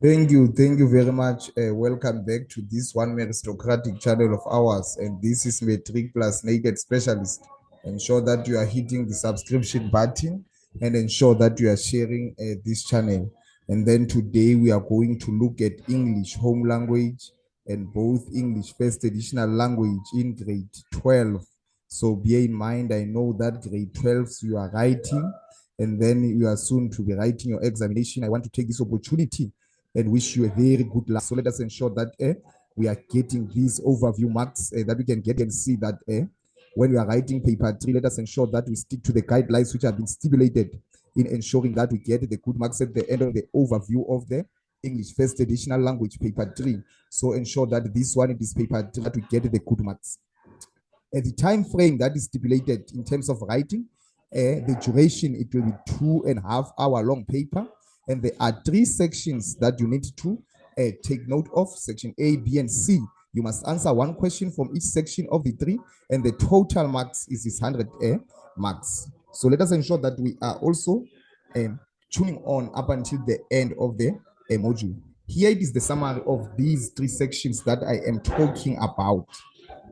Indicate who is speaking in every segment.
Speaker 1: Thank you very much. Welcome back to this one aristocratic channel of ours, and this is MATRIC+NATED Specialist. Ensure that you are hitting the subscription button and ensure that you are sharing this channel. And then today we are going to look at English home language and both English first additional language in grade 12. So bear in mind, I know that grade 12s you are writing, and then you are soon to be writing your examination. I want to take this opportunity and wish you a very good luck. So let us ensure that we are getting these overview marks that we can get and see that when we are writing paper 3, let us ensure that we stick to the guidelines which have been stipulated in ensuring that we get the good marks at the end of the overview of the English first additional language paper 3. So ensure that this one, it is paper 3, that we get the good marks. At the time frame that is stipulated in terms of writing, the duration, it will be 2.5 hour long paper, and there are 3 sections that you need to take note of. Section A, B, and C. You must answer 1 question from each section of the 3, and the total marks is 100 marks. So let us ensure that we are also tuning on up until the end of the module. Here it is the summary of these 3 sections that I am talking about.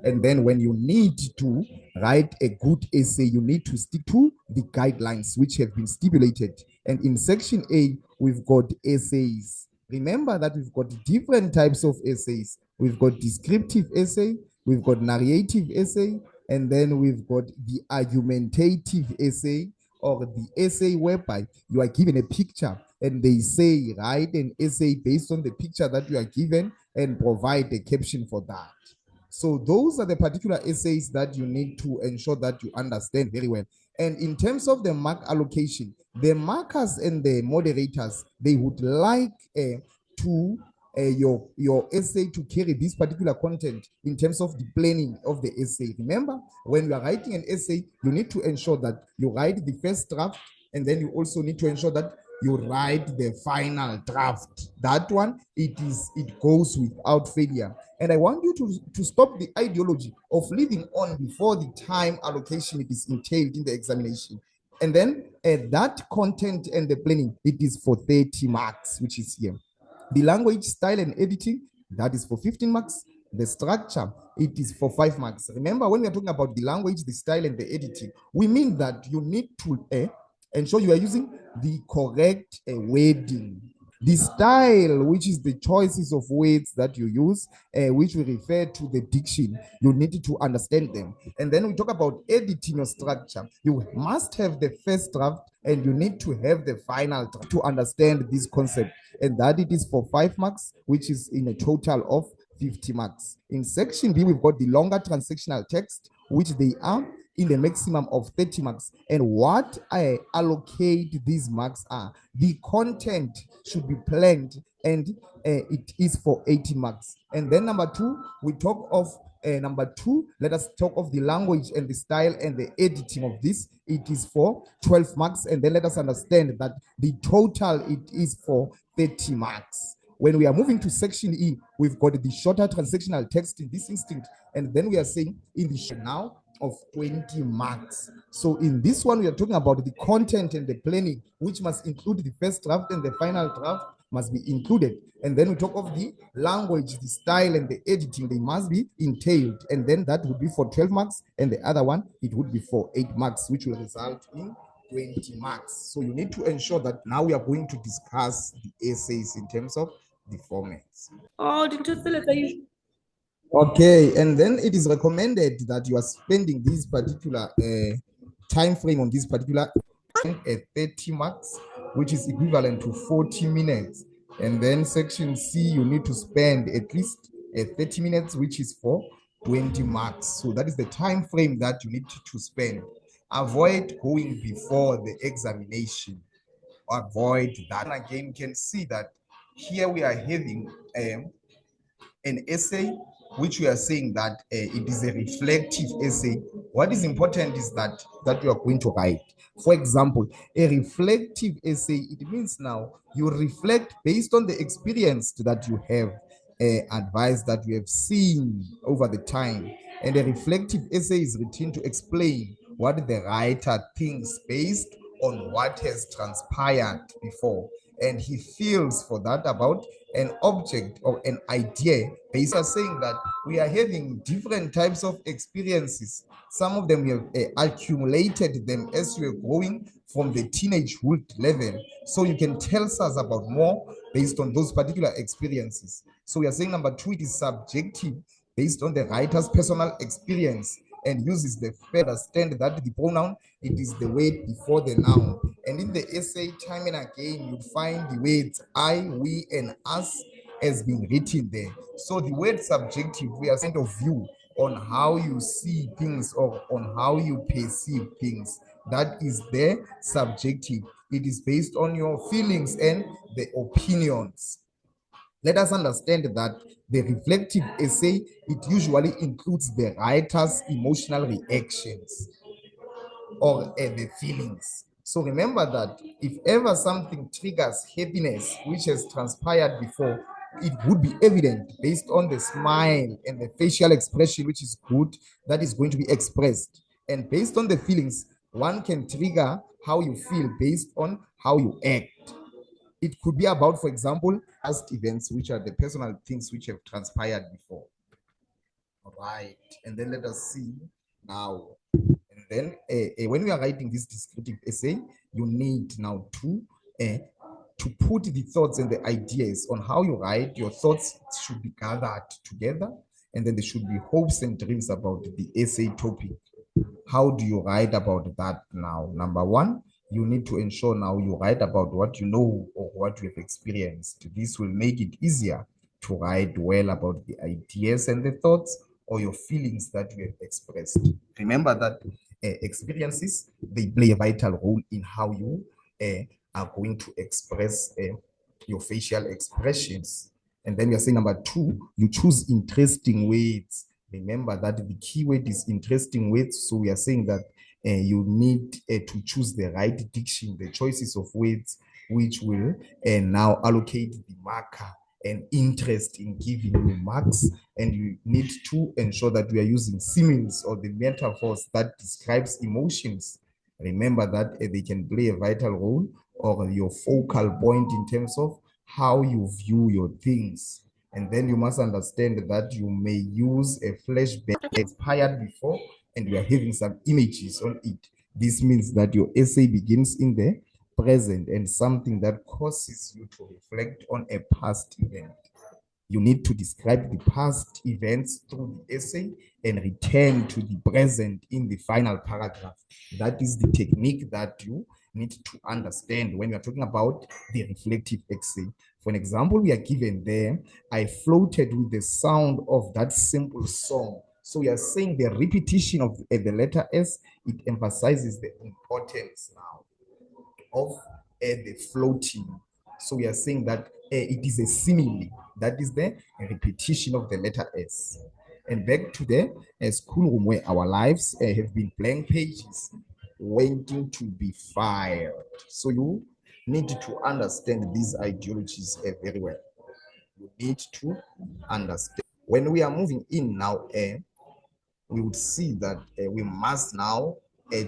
Speaker 1: And then when you need to write a good essay, you need to stick to the guidelines which have been stipulated. And in section A, we've got essays. Remember that we've got different types of essays. We've got descriptive essay, we've got narrative essay, and then we've got the argumentative essay, or the essay whereby you are given a picture and they say write an essay based on the picture that you are given and provide a caption for that. So those are the particular essays that you need to ensure that you understand very well. And in terms of the mark allocation, the markers and the moderators, they would like your essay to carry this particular content in terms of the planning of the essay. Remember, when you are writing an essay, you need to ensure that you write the first draft, and then you also need to ensure that you write the final draft. That one, it goes without failure. And I want you to stop the ideology of leaving on before the time allocation it is entailed in the examination. And then that content and the planning, it is for 30 marks, which is here. The language, style, and editing, that is for 15 marks. The structure, it is for 5 marks. Remember, when we are talking about the language, the style, and the editing, we mean that you need to ensure you are using the correct wording. The style, which is the choices of words that you use, which we refer to the diction, you need to understand them. And then we talk about editing or structure. You must have the first draft and you need to have the final draft to understand this concept. And that it is for 5 marks, which is in a total of 50 marks. In section B, we've got the longer transactional text, which they are in the maximum of 30 marks. And what I allocate these marks are the content should be planned, and it is for 80 marks. And then number 2, we talk of number 2, let us talk of the language and the style and the editing of this. It is for 12 marks. And then let us understand that the total, it is for 30 marks. When we are moving to section E, we've got the shorter transactional text in this instinct. And then we are saying in the now of 20 marks. So in this one, we are talking about the content and the planning, which must include the first draft, and the final draft must be included. And then we talk of the language, the style, and the editing. They must be entailed. And then that would be for 12 marks. And the other one, it would be for 8 marks, which will result in 20 marks. So you need to ensure that now we are going to discuss the essays in terms of the formats.
Speaker 2: Oh, dintho
Speaker 1: Okay, and then it is recommended that you are spending this particular time frame on this particular 30 marks, which is equivalent to 40 minutes. And then section C, you need to spend at least 30 minutes, which is for 20 marks. So that is the time frame that you need to spend. Avoid going before the examination. Avoid that. And again, you can see that here we are having an essay which we are saying that it is a reflective essay. What is important is that you are going to write. For example, a reflective essay, it means now you reflect based on the experience that you have, advice that you have seen over the time. And a reflective essay is written to explain what the writer thinks based on what has transpired before, and he feels for that about an object or an idea. Basically saying that we are having different types of experiences. Some of them we have accumulated them as we are growing from the teenagehood level. So you can tell us about more based on those particular experiences. So we are saying number 2, it is subjective based on the writer's personal experience, and uses the understand that the pronoun, it is the word before the noun. And in the essay, time and again, you find the words I, we, and us as being written there. So the word subjective, we are kind of view on how you see things or on how you perceive things. That is the subjective. It is based on your feelings and the opinions. Let us understand that the reflective essay, it usually includes the writer's emotional reactions or the feelings. So remember that if ever something triggers happiness, which has transpired before, it would be evident based on the smile and the facial expression, which is good, that is going to be expressed. And based on the feelings, one can trigger how you feel based on how you act. It could be about, for example, past events, which are the personal things which have transpired before. All right. And then let us see now. And then when we are writing this descriptive essay, you need now to put the thoughts and the ideas on how you write. Your thoughts should be gathered together, and then there should be hopes and dreams about the essay topic. How do you write about that now? Number 1, you need to ensure now you write about what you know or what you have experienced. This will make it easier to write well about the ideas and the thoughts or your feelings that you have expressed. Remember that experiences, they play a vital role in how you are going to express your facial expressions. And then you're saying number 2, you choose interesting words. Remember that the key word is interesting words. So we are saying that you need to choose the right diction, the choices of words, which will now allocate the marker and interest in giving you marks. And you need to ensure that we are using similes or the metaphors that describes emotions. Remember that they can play a vital role or your focal point in terms of how you view your things. And then you must understand that you may use a flashback expired before and you are having some images on it. This means that your essay begins in the present and something that causes you to reflect on a past event. You need to describe the past events through the essay and return to the present in the final paragraph. That is the technique that you need to understand when you're talking about the reflective essay. For an example, we are given there, I floated with the sound of that simple song. So we are saying the repetition of the letter S, it emphasizes the importance now of the floating. So we are saying that it is a simile. That is the repetition of the letter S. And back to the schoolroom where our lives have been blank pages waiting to be fired. So you need to understand these ideologies very well. You need to understand. When we are moving in now, we would see that we must now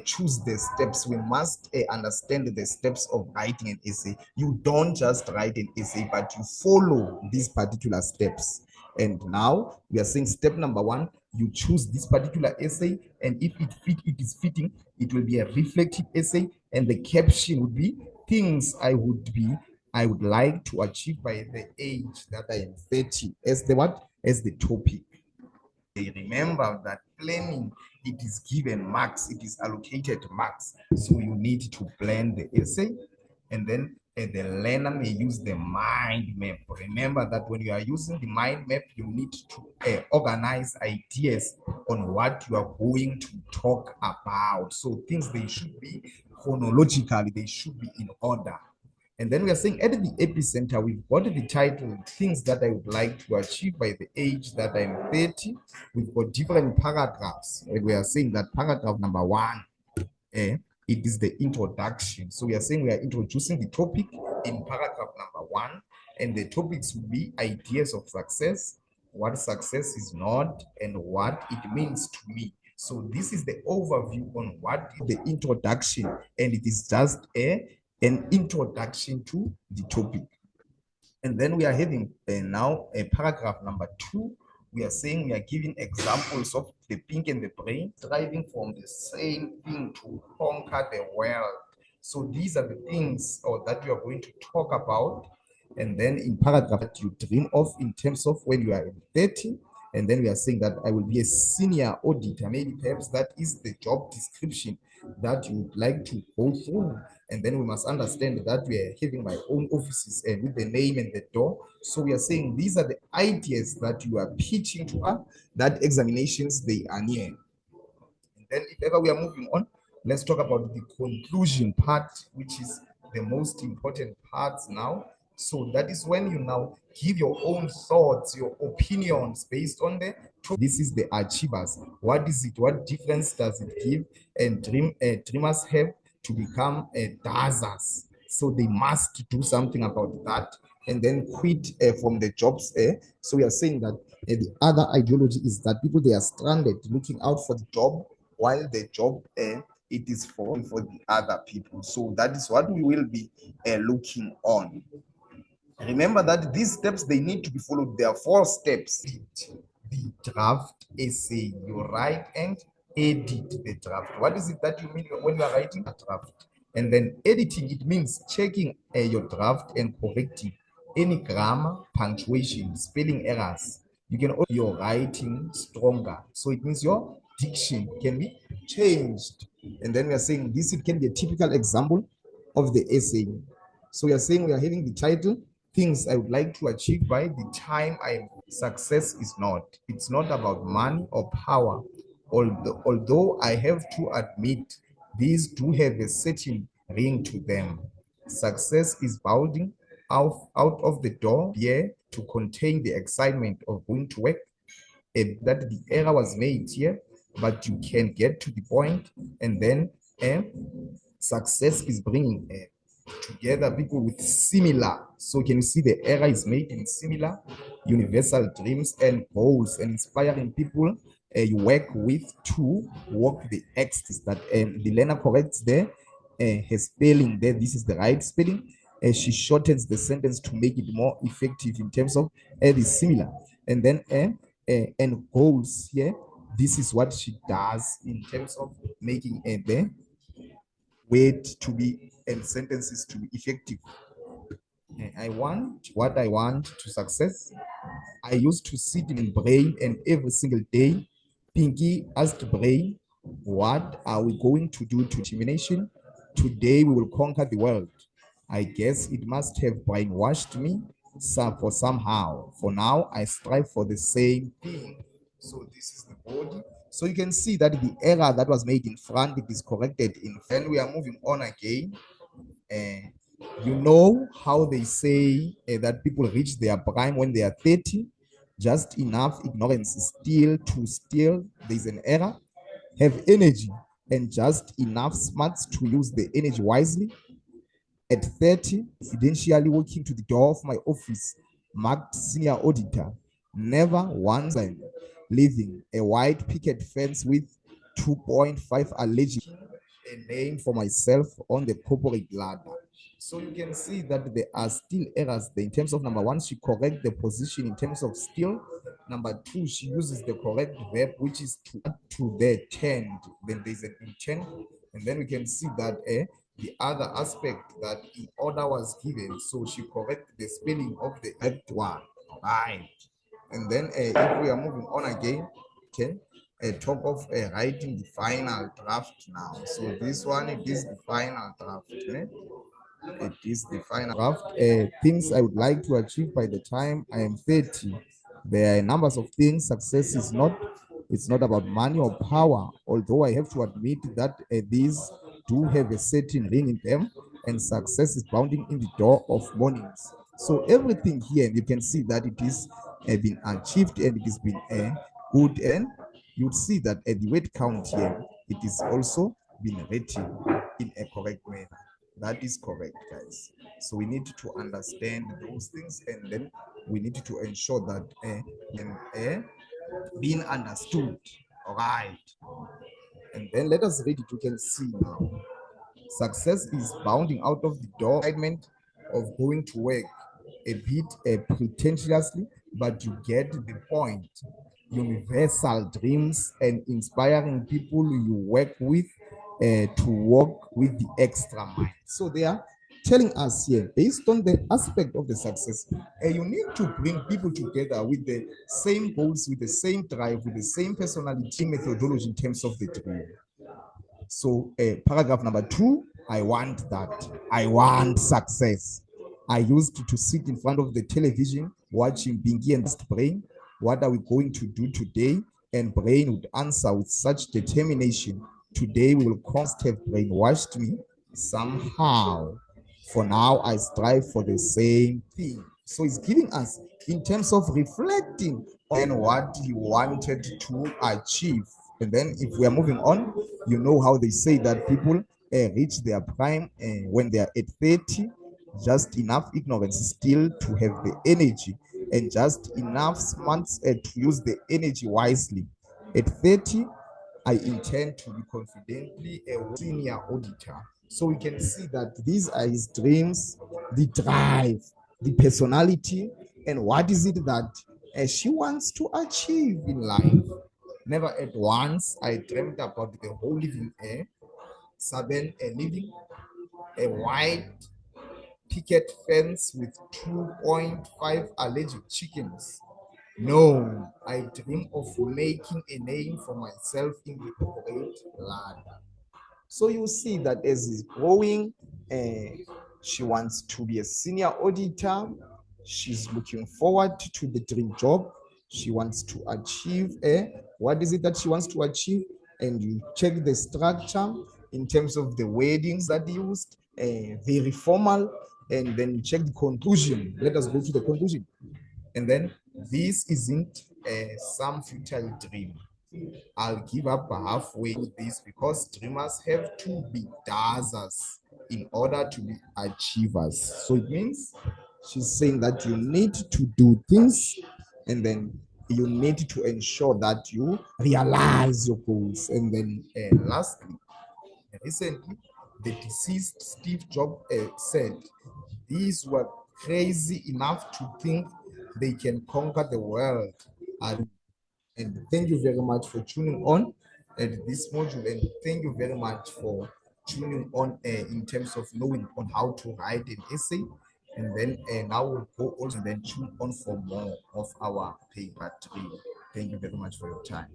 Speaker 1: choose the steps. We must understand the steps of writing an essay. You don't just write an essay, but you follow these particular steps. And now we are saying step number 1, you choose this particular essay, and if it is fitting, it will be a reflective essay, and the caption would be things I would like to achieve by the age that I am 30 as the what? As the topic. Remember that planning, it is given marks, it is allocated marks. So you need to plan the essay, and then the learner may use the mind map. Remember that when you are using the mind map, you need to organize ideas on what you are going to talk about. So things, they should be chronologically, they should be in order. And then we are saying at the epicenter, we've got the title, things that I would like to achieve by the age that I'm 30. We've got different paragraphs. And we are saying that paragraph number 1, it is the introduction. So we are saying we are introducing the topic in paragraph number 1, and the topics will be ideas of success, what success is not, and what it means to me. So this is the overview on what is the introduction, and it is just an introduction to the topic. And then we are having now a paragraph number 2. We are saying we are giving examples of the pink and the brain striving from the same thing to conquer the world. So these are the things that we are going to talk about. And then in paragraph that you dream of in terms of when you are 30. And then we are saying that I will be a senior auditor. Maybe perhaps that is the job description that you would like to go through. And then we must understand that we are having my own offices and with the name and the door. So we are saying these are the ideas that you are pitching to us, that examinations they are near. And then if ever we are moving on, let's talk about the conclusion part, which is the most important part now. So that is when you now give your own thoughts, your opinions based on the this is the achievers. What is it? What difference does it give? And dreamers have to become doers. So they must do something about that and then quit from the jobs. So we are saying that the other ideology is that people they are stranded looking out for the job while the job it is for the other people. So that is what we will be looking on. Remember that these steps they need to be followed. There are 4 steps. The draft essay, you write and edit the draft. What is it that you mean when you are writing a draft? And then editing, it means checking your draft and correcting any grammar, punctuation, spelling errors. You can also your writing stronger. So it means your diction can be changed. And then we are saying this it can be a typical example of the essay. So we are saying we are having the title, Things I Would Like to Achieve by the Time I am. Success is not. It's not about money or power. Although I have to admit, these do have a certain ring to them. Success is bounding out of the door here to contain the excitement of going to work. That the error was made here, but you can get to the point, and then success is bringing together people with similar. So can you see the error is made in similar universal dreams and goals and inspiring people you work with to walk the axis that the learner corrects there her spelling there. This is the right spelling. She shortens the sentence to make it more effective in terms of the similar. And then and goals here. This is what she does in terms of making the word to be and sentences to be effective. I want what I want to success. I used to sit in brain and every single day, Pinky asked brain, what are we going to do to determination? Today we will conquer the world. I guess it must have brainwashed me for somehow. For now, I strive for the same thing. So this is the body. So you can see that the error that was made in front, it is corrected in. Then we are moving on again. You know how they say that people reach their prime when they are 30. Just enough ignorance still there's an error. Have energy and just enough smarts to use the energy wisely. At 30, confidentially walking to the door of my office, marked senior auditor. Never once I'm leaving a white picket fence with 2.5 alleged a name for myself on the corporate ladder. So you can see that there are still errors there in terms of number 1, she correct the position in terms of still. Number 2, she uses the correct verb, which is to the tend. Then there's an intent, and then we can see that the other aspect that the order was given, so she correct the spelling of the correct one. Right. And then if we are moving on again, okay, talk of writing the final draft now. So this one, it is the final draft. Okay? It is the final draft. Things I would like to achieve by the time I am 30. There are numbers of things. Success is not, it's not about money or power, although I have to admit that these do have a certain ring in them, and success is bounding in the door of mornings. So everything here, you can see that it is been achieved and it has been good, and you'd see that at the word count here, it is also been written in a correct manner. That is correct, guys. So we need to understand those things, and then we need to ensure that being understood. All right. And then let us read it. You can see now. Success is bounding out of the door, excitement of going to work, a bit pretentiously, but you get the point. Universal dreams and inspiring people you work with to work with the extra mile. So they are telling us here, based on the aspect of the success, you need to bring people together with the same goals, with the same drive, with the same personality, methodology in terms of the dream. So, paragraph number 2, I want that. I want success. I used to sit in front of the television watching Bingy and Brain. What are we going to do today? And Brain would answer with such determination. Today we will have brainwashed me somehow. For now, I strive for the same thing. So it's giving us, in terms of reflecting on what he wanted to achieve. And then if we are moving on, you know how they say that people reach their prime when they are at 30, just enough ignorance still to have the energy and just enough smarts to use the energy wisely. At 30, I intend to be confidently a senior auditor. So we can see that these are his dreams, the drive, the personality, and what is it that she wants to achieve in life. Never at once I dreamt about the whole living air, Saben a living, a white picket fence with 2.5 allergic chickens. No, I dream of making a name for myself in the corporate ladder. So you see that as he's growing, she wants to be a senior auditor. She's looking forward to the dream job. She wants to achieve what is it that she wants to achieve? And you check the structure in terms of the wordings that he used, very formal, and then you check the conclusion. Let us go to the conclusion. And then this isn't some futile dream. I'll give up halfway with this because dreamers have to be doers in order to be achievers. So it means she's saying that you need to do things and then you need to ensure that you realize your goals. And then lastly, recently, the deceased Steve Jobs said, these were crazy enough to think they can conquer the world. And thank you very much for tuning on at this module. And thank you very much for tuning on in terms of knowing on how to write an essay. And then now we'll go also and then tune on for more of our paper 3. Thank you very much for your time.